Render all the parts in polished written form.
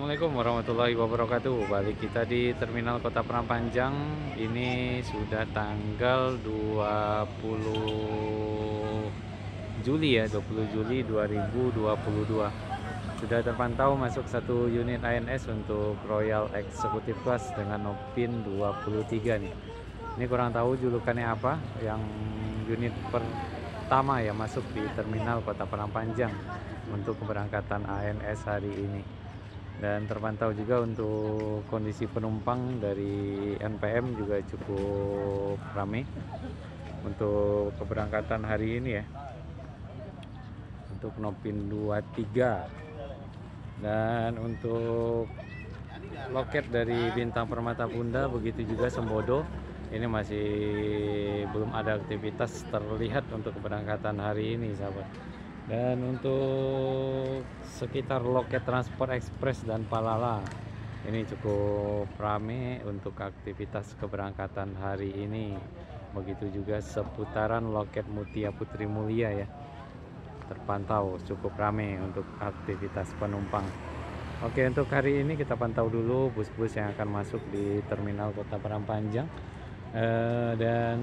Assalamualaikum warahmatullahi wabarakatuh. Balik kita di Terminal Kota Prapanjang. Ini sudah tanggal 20 Juli ya, 20 Juli 2022. Sudah terpantau masuk satu unit ANS untuk Royal Executive Class dengan Nopin 23 nih. Ini kurang tahu julukannya apa, yang unit pertama ya masuk di Terminal Kota Prapanjang untuk keberangkatan ANS hari ini. Dan terpantau juga untuk kondisi penumpang dari NPM juga cukup ramai untuk keberangkatan hari ini ya, untuk Nopin 23. Dan untuk loket dari Bintang Permata Bunda, begitu juga Sembodo, ini masih belum ada aktivitas terlihat untuk keberangkatan hari ini sahabat. Dan untuk sekitar loket Transport Express dan Palala, ini cukup ramai untuk aktivitas keberangkatan hari ini. Begitu juga seputaran loket Mutia Putri Mulia ya, terpantau cukup ramai untuk aktivitas penumpang. Oke, untuk hari ini kita pantau dulu bus-bus yang akan masuk di Terminal Kota Prapanjang. Dan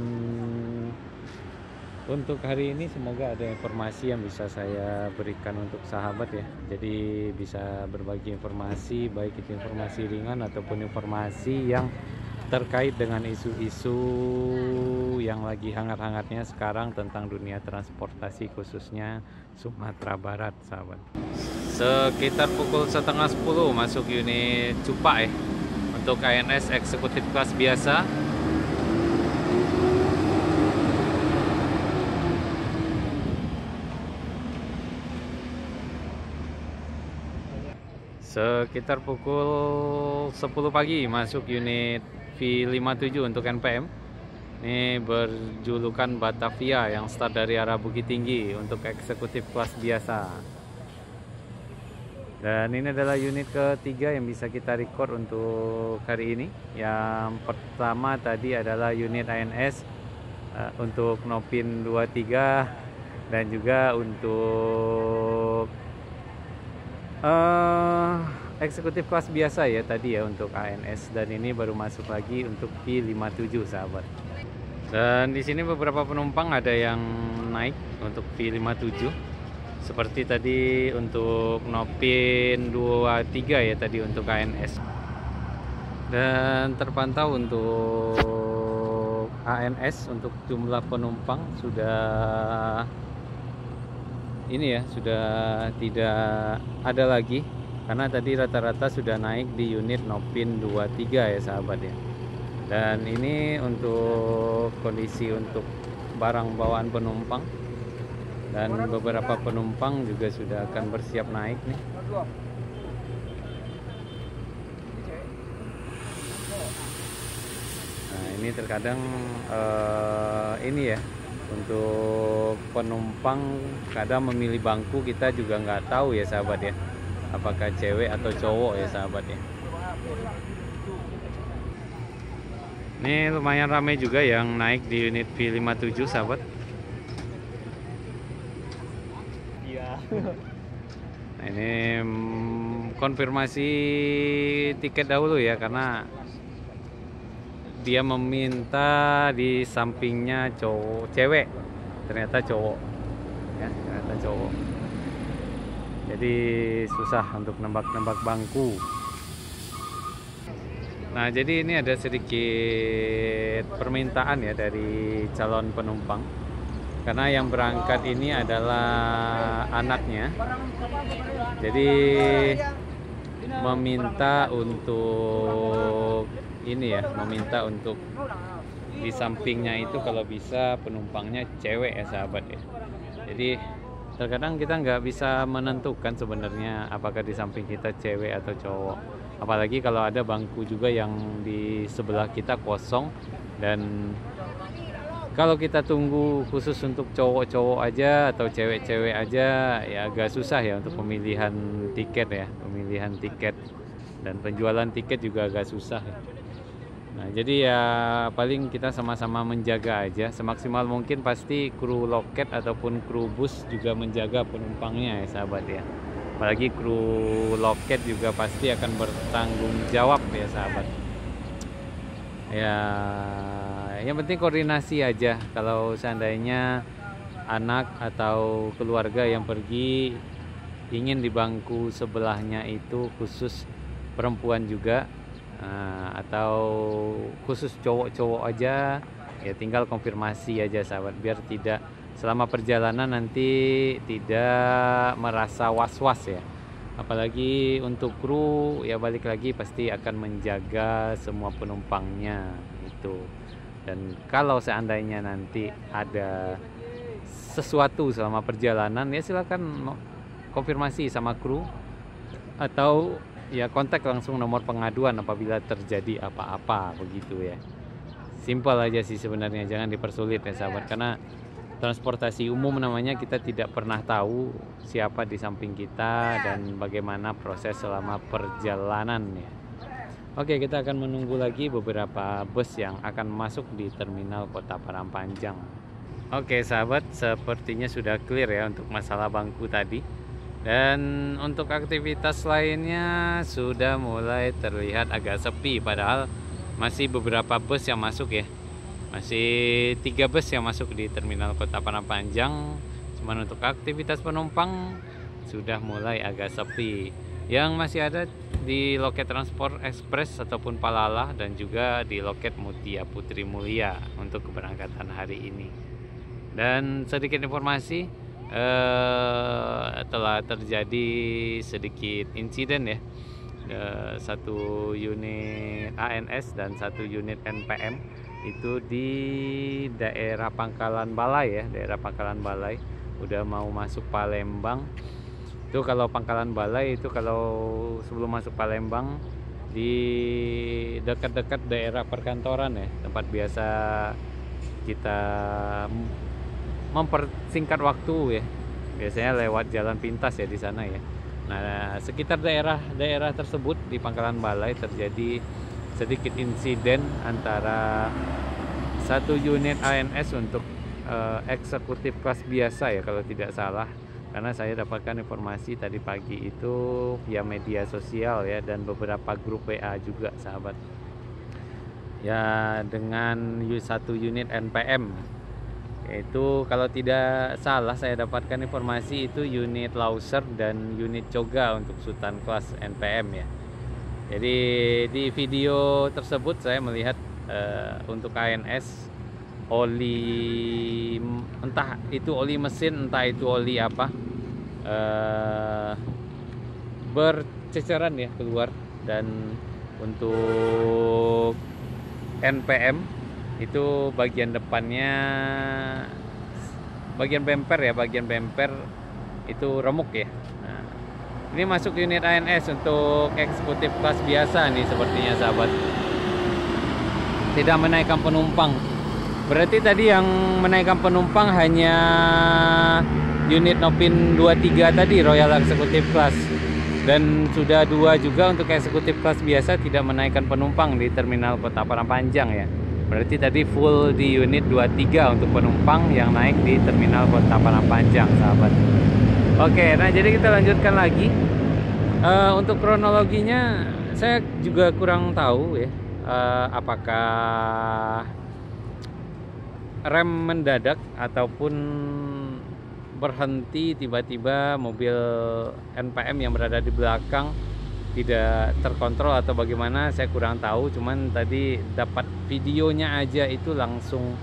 untuk hari ini semoga ada informasi yang bisa saya berikan untuk sahabat ya. Jadi bisa berbagi informasi, baik itu informasi ringan ataupun informasi yang terkait dengan isu-isu yang lagi hangat-hangatnya sekarang tentang dunia transportasi, khususnya Sumatera Barat sahabat. Sekitar pukul setengah 10 masuk unit Cupa ya, untuk ANS Executive Class biasa. Sekitar pukul 10 pagi masuk unit V57 untuk NPM. Ini berjulukan Batavia yang start dari arah Bukit Tinggi untuk eksekutif kelas biasa. Dan ini adalah unit ketiga yang bisa kita record untuk hari ini. Yang pertama tadi adalah unit ANS untuk Nopin 23 dan juga untuk eksekutif kelas biasa ya tadi ya untuk ANS, dan ini baru masuk lagi untuk V57 sahabat. Dan di sini beberapa penumpang ada yang naik untuk V57 seperti tadi untuk Nopin 23 ya tadi untuk ANS. Dan terpantau untuk ANS untuk jumlah penumpang sudah ini ya, sudah tidak ada lagi karena tadi rata-rata sudah naik di unit Nopin 23 ya sahabat ya. Dan ini untuk kondisi untuk barang bawaan penumpang, dan beberapa penumpang juga sudah akan bersiap naik nih. Nah ini terkadang ini ya, untuk penumpang kadang memilih bangku kita juga nggak tahu ya sahabat ya, apakah cewek atau cowok ya sahabat ya. Ini lumayan ramai juga yang naik di unit V57 sahabat. Iya. Nah, ini konfirmasi tiket dahulu ya, karena dia meminta di sampingnya cewek, ternyata cowok ya, ternyata cowok. Jadi susah untuk nembak-nembak bangku. Nah jadi ini ada sedikit permintaan ya dari calon penumpang, karena yang berangkat ini adalah anaknya. Jadi meminta untuk ini ya, meminta untuk di sampingnya itu kalau bisa penumpangnya cewek ya sahabat ya. Jadi terkadang kita nggak bisa menentukan sebenarnya apakah di samping kita cewek atau cowok, apalagi kalau ada bangku juga yang di sebelah kita kosong, dan kalau kita tunggu khusus untuk cowok-cowok aja atau cewek-cewek aja ya agak susah ya untuk pemilihan tiket ya, pemilihan tiket dan penjualan tiket juga agak susah ya. Nah jadi ya paling kita sama-sama menjaga aja semaksimal mungkin. Pasti kru loket ataupun kru bus juga menjaga penumpangnya ya sahabat ya. Apalagi kru loket juga pasti akan bertanggung jawab ya sahabat. Ya, yang penting koordinasi aja. Kalau seandainya anak atau keluarga yang pergi ingin di bangku sebelahnya itu khusus perempuan juga, atau khusus cowok-cowok aja, ya tinggal konfirmasi aja sahabat, biar tidak selama perjalanan nanti tidak merasa was-was ya. Apalagi untuk kru ya, balik lagi pasti akan menjaga semua penumpangnya itu. Dan kalau seandainya nanti ada sesuatu selama perjalanan, ya silakan konfirmasi sama kru atau ya kontak langsung nomor pengaduan apabila terjadi apa-apa begitu ya. Simpel aja sih sebenarnya, jangan dipersulit ya sahabat, karena transportasi umum namanya, kita tidak pernah tahu siapa di samping kita dan bagaimana proses selama perjalanan ya. Oke, kita akan menunggu lagi beberapa bus yang akan masuk di terminal Kota Parangpanjang. Oke sahabat, sepertinya sudah clear ya untuk masalah bangku tadi. Dan untuk aktivitas lainnya sudah mulai terlihat agak sepi, padahal masih beberapa bus yang masuk ya. Masih 3 bus yang masuk di terminal Kota Parangpanjang. Cuman untuk aktivitas penumpang sudah mulai agak sepi. Yang masih ada di loket Transport Express ataupun Palalah, dan juga di loket Mutia Putri Mulia untuk keberangkatan hari ini. Dan sedikit informasi, telah terjadi sedikit insiden ya, satu unit ANS dan satu unit NPM itu di daerah Pangkalan Balai ya, daerah Pangkalan Balai udah mau masuk Palembang. Itu kalau Pangkalan Balai itu kalau sebelum masuk Palembang, di dekat-dekat daerah perkantoran ya, tempat biasa kita mempersingkat waktu ya, biasanya lewat jalan pintas ya di sana ya. Nah, sekitar daerah tersebut di Pangkalan Balai terjadi sedikit insiden antara satu unit ANS untuk eksekutif kelas biasa ya kalau tidak salah, karena saya dapatkan informasi tadi pagi itu via media sosial ya, dan beberapa grup WA juga sahabat ya, dengan satu unit NPM. Itu kalau tidak salah saya dapatkan informasi itu unit Lauser dan unit Coga untuk Sultan kelas NPM ya. Jadi di video tersebut saya melihat untuk ANS oli, entah itu oli mesin, entah itu oli apa, berceceran ya keluar. Dan untuk NPM itu bagian depannya, bagian bemper itu remuk ya. Nah, ini masuk unit ANS untuk eksekutif kelas biasa nih sepertinya sahabat, tidak menaikkan penumpang. Berarti tadi yang menaikkan penumpang hanya unit Nopin 23 tadi, Royal Executive Class, dan sudah 2 juga untuk eksekutif kelas biasa tidak menaikkan penumpang di terminal Kota Parangpanjang ya. Berarti tadi full di unit 23 untuk penumpang yang naik di terminal Kota Parangpanjang sahabat. Oke, nah jadi kita lanjutkan lagi. Untuk kronologinya saya juga kurang tahu ya, apakah rem mendadak ataupun berhenti tiba-tiba mobil NPM yang berada di belakang tidak terkontrol atau bagaimana, saya kurang tahu. Cuman tadi dapat videonya aja itu langsung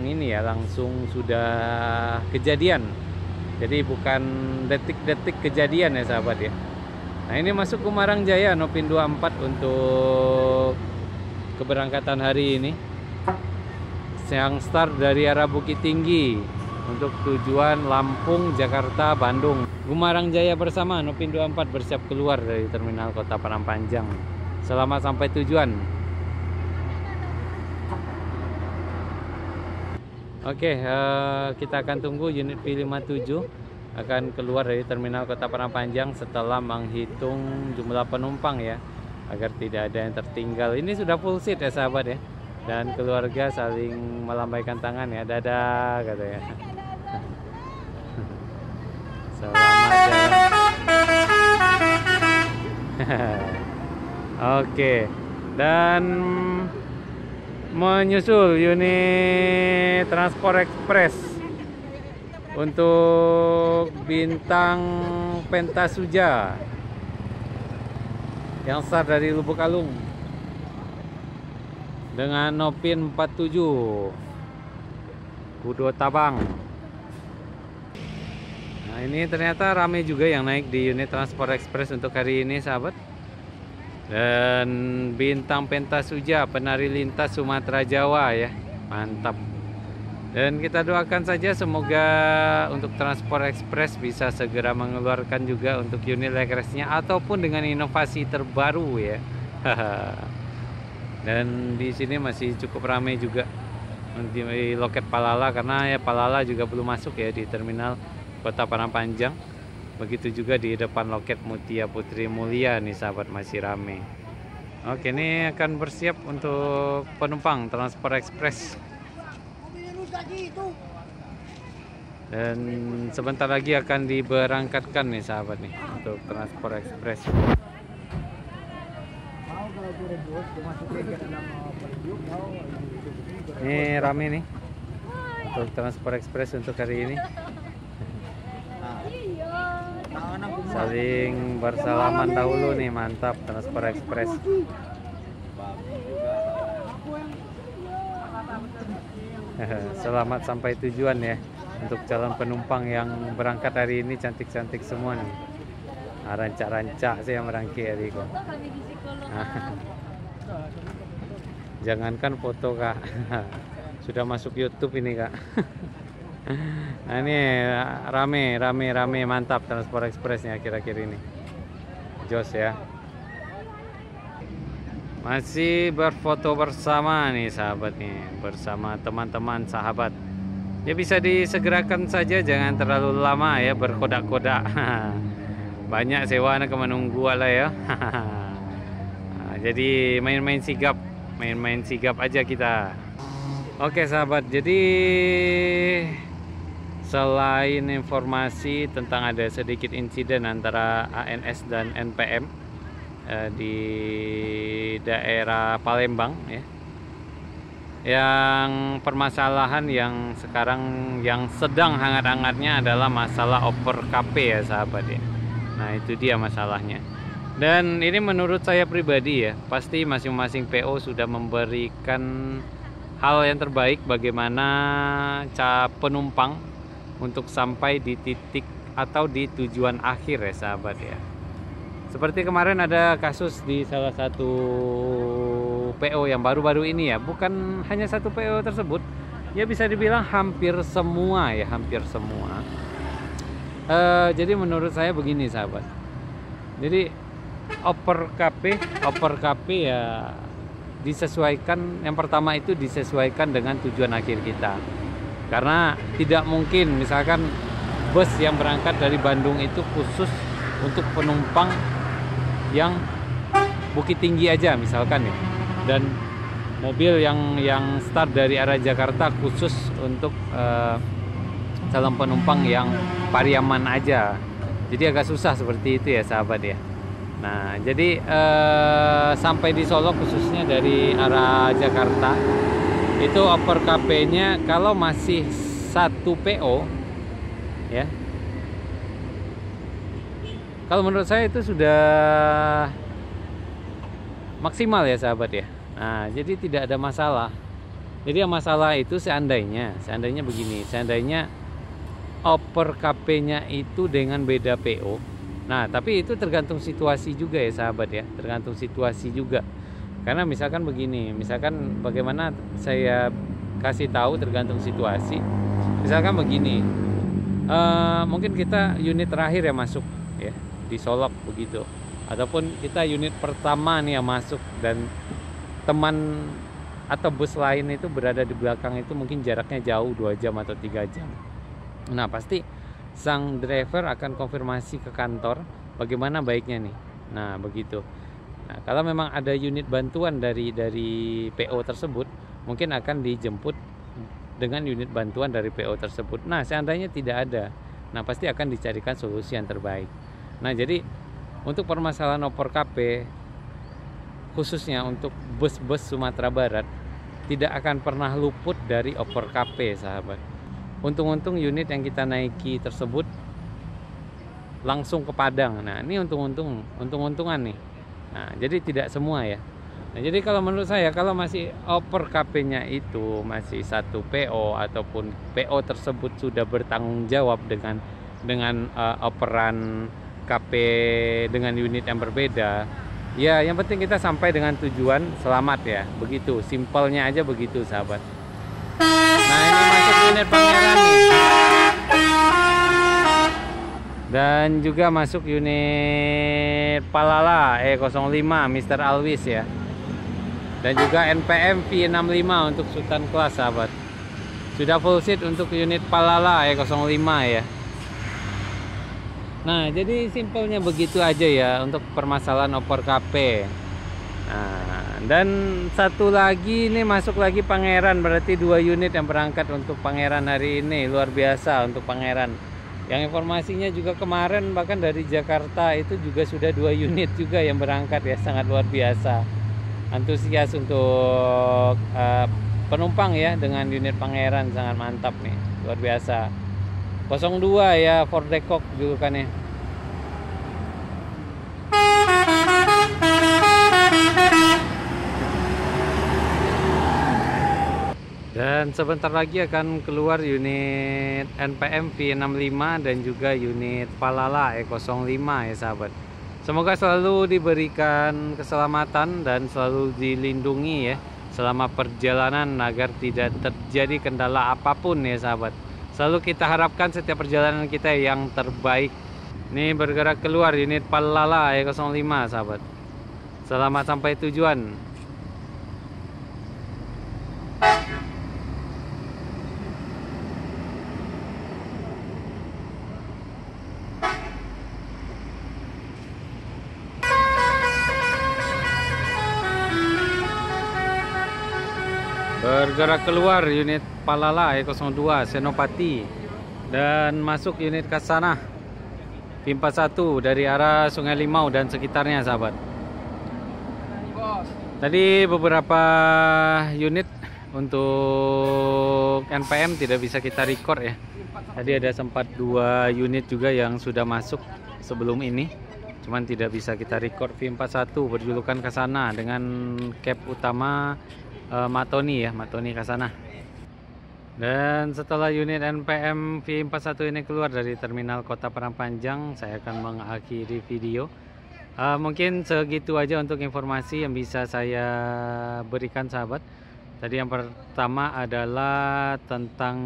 ini ya, langsung sudah kejadian. Jadi bukan detik-detik kejadian ya sahabat ya. Nah, ini masuk ke Marangjaya Nopin 24 untuk keberangkatan hari ini, yang start dari arah Bukit Tinggi untuk tujuan Lampung, Jakarta, Bandung. Gumarang Jaya bersama Nopin 24 bersiap keluar dari terminal Kota Parangpanjang. Selamat sampai tujuan. Oke, kita akan tunggu unit P57 akan keluar dari terminal Kota Parangpanjang setelah menghitung jumlah penumpang ya, agar tidak ada yang tertinggal. Ini sudah full seat ya sahabat ya, dan keluarga saling melambaikan tangan ya, dadah katanya. Selamat jalan. Oke. Dan menyusul unit Transport Express untuk Bintang Pentasuja yang start dari Lubuk Alung dengan Nopin 47 Kudo Tabang. Nah, ini ternyata ramai juga yang naik di unit Transport Express untuk hari ini, sahabat. Dan Bintang Pentasuja, penari lintas Sumatera Jawa ya, mantap. Dan kita doakan saja semoga untuk Transport Express bisa segera mengeluarkan juga untuk unit legresnya ataupun dengan inovasi terbaru ya. Dan di sini masih cukup ramai juga di loket Palala, karena ya Palala juga belum masuk ya di terminal Kota Parangpanjang. Begitu juga di depan loket Mutia Putri Mulia nih, sahabat, masih rame. Oke, ini akan bersiap untuk penumpang Transport Express. Dan sebentar lagi akan diberangkatkan nih, sahabat, nih untuk Transport Express. Ini rame nih untuk Transport Express untuk hari ini. Saling bersalaman dahulu nih, mantap Transport Express. Selamat sampai tujuan ya untuk calon penumpang yang berangkat hari ini, cantik-cantik semua nih. Rancak-rancak saya merangkai hari kok. Jangankan foto, Kak. Sudah masuk YouTube ini, Kak. Nah, ini rame mantap Transport Expressnya akhir-akhir ini. Jos ya. Masih berfoto bersama nih, sahabat nih, bersama teman-teman sahabat. Ya bisa disegerakan saja, jangan terlalu lama ya berkodak-kodak. Banyak sewa anak menunggu lah ya. Nah, jadi main-main sigap aja kita. Oke, sahabat, jadi selain informasi tentang ada sedikit insiden antara ANS dan NPM di daerah Palembang ya, yang permasalahan yang sekarang yang sedang hangat-hangatnya adalah masalah oper KP ya, sahabat ya. Nah, itu dia masalahnya. Dan ini menurut saya pribadi ya, pasti masing-masing PO sudah memberikan hal yang terbaik bagaimana penumpang untuk sampai di titik atau di tujuan akhir ya, sahabat ya. Seperti kemarin ada kasus di salah satu PO yang baru-baru ini ya, bukan hanya satu PO tersebut ya, bisa dibilang hampir semua ya, hampir semua. Jadi menurut saya begini, sahabat, jadi oper KP ya disesuaikan. Yang pertama itu disesuaikan dengan tujuan akhir kita. Karena tidak mungkin misalkan bus yang berangkat dari Bandung itu khusus untuk penumpang yang Bukit Tinggi aja misalkan ya, dan mobil yang start dari arah Jakarta khusus untuk calon penumpang yang Pariaman aja. Jadi agak susah seperti itu ya, sahabat ya. Nah, jadi sampai di Solo khususnya dari arah Jakarta itu oper KP-nya kalau masih satu PO ya, kalau menurut saya itu sudah maksimal ya, sahabat ya. Nah, jadi tidak ada masalah. Jadi yang masalah itu seandainya begini, seandainya oper KP-nya itu dengan beda PO. Nah, tapi itu tergantung situasi juga ya, sahabat ya, tergantung situasi juga. Karena misalkan begini, misalkan bagaimana saya kasih tahu tergantung situasi. Misalkan begini, mungkin kita unit terakhir yang masuk ya di Solok begitu, ataupun kita unit pertama nih yang masuk dan teman atau bus lain itu berada di belakang, itu mungkin jaraknya jauh 2 jam atau 3 jam. Nah, pasti sang driver akan konfirmasi ke kantor bagaimana baiknya nih. Nah, begitu. Nah, kalau memang ada unit bantuan dari PO tersebut, mungkin akan dijemput dengan unit bantuan dari PO tersebut. Nah, seandainya tidak ada, nah pasti akan dicarikan solusi yang terbaik. Nah, jadi untuk permasalahan opor KP, khususnya untuk bus-bus Sumatera Barat, tidak akan pernah luput dari opor KP, sahabat. Untung-untung unit yang kita naiki tersebut langsung ke Padang. Nah, ini untung-untungan nih. Nah, jadi tidak semua ya. Nah, jadi kalau menurut saya, kalau masih opor KP-nya itu masih satu PO ataupun PO tersebut sudah bertanggung jawab dengan operan KP dengan unit yang berbeda, ya yang penting kita sampai dengan tujuan selamat ya. Begitu, simpelnya aja begitu, sahabat. Nah, ini masuk unit Pangeran nih. Dan juga masuk unit Palala E05 Mr. Alwis ya. Dan juga NPM V65 untuk Sultan Kelas, sahabat. Sudah full seat untuk unit Palala E05 ya. Nah, jadi simpelnya begitu aja ya untuk permasalahan opor KP. Nah, dan satu lagi ini masuk lagi Pangeran, berarti 2 unit yang berangkat untuk Pangeran hari ini. Luar biasa untuk Pangeran. Yang informasinya juga kemarin bahkan dari Jakarta itu juga sudah 2 unit juga yang berangkat ya, sangat luar biasa. Antusias untuk penumpang ya dengan unit Pangeran, sangat mantap nih, luar biasa. 02 ya, Ford Decok julukannya. Dan sebentar lagi akan keluar unit NPM V65 dan juga unit Palala E05 ya, sahabat. Semoga selalu diberikan keselamatan dan selalu dilindungi ya selama perjalanan agar tidak terjadi kendala apapun ya, sahabat. Selalu kita harapkan setiap perjalanan kita yang terbaik. Ini bergerak keluar unit Palala E05, sahabat. Selamat sampai tujuan. Bergerak keluar unit Palala E02 Senopati dan masuk unit Kasana V41 dari arah Sungai Limau dan sekitarnya, sahabat. Tadi beberapa unit untuk NPM tidak bisa kita record ya. Tadi ada sempat 2 unit juga yang sudah masuk sebelum ini, cuman tidak bisa kita record. V41 berjulukan Kasana dengan cap utama Matoni ya, Matoni Kasana. Dan setelah unit NPM V41 ini keluar dari terminal Kota Parangpanjang, saya akan mengakhiri video. Mungkin segitu aja untuk informasi yang bisa saya berikan, sahabat. Tadi yang pertama adalah tentang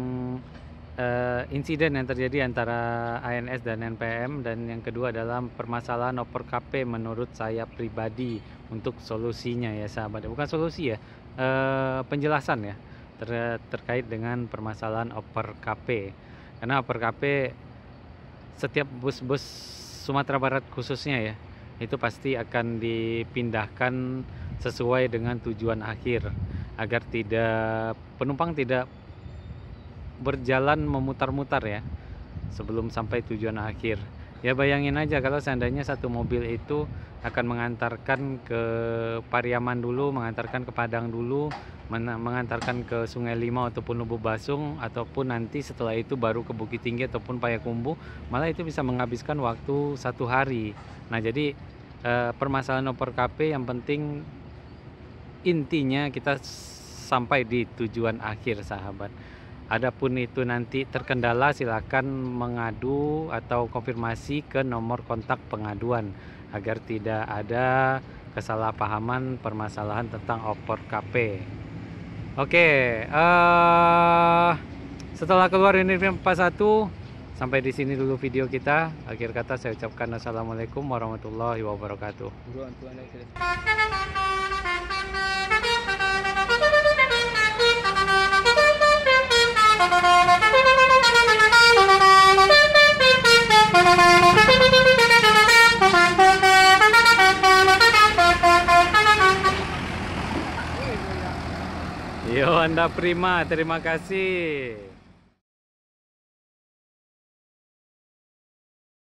insiden yang terjadi antara ANS dan NPM, dan yang kedua adalah permasalahan opor KP menurut saya pribadi untuk solusinya ya, sahabat. Bukan solusi ya, penjelasan ya terkait dengan permasalahan opor KP. Karena opor KP setiap bus-bus Sumatera Barat khususnya ya, itu pasti akan dipindahkan sesuai dengan tujuan akhir agar penumpang tidak berjalan memutar-mutar ya sebelum sampai tujuan akhir. Ya bayangin aja kalau seandainya satu mobil itu akan mengantarkan ke Pariaman dulu, mengantarkan ke Padang dulu, mengantarkan ke Sungai Limau ataupun Lubuk Basung, ataupun nanti setelah itu baru ke Bukit Tinggi ataupun Payakumbuh, malah itu bisa menghabiskan waktu 1 hari. Nah, jadi permasalahan opor KP yang penting intinya kita sampai di tujuan akhir, sahabat. Adapun itu nanti terkendala, silakan mengadu atau konfirmasi ke nomor kontak pengaduan agar tidak ada kesalahpahaman permasalahan tentang opor KP. Oke, setelah keluar unit 41, sampai di sini dulu video kita. Akhir kata saya ucapkan assalamualaikum warahmatullahi wabarakatuh. Yo, Anda prima, terima kasih.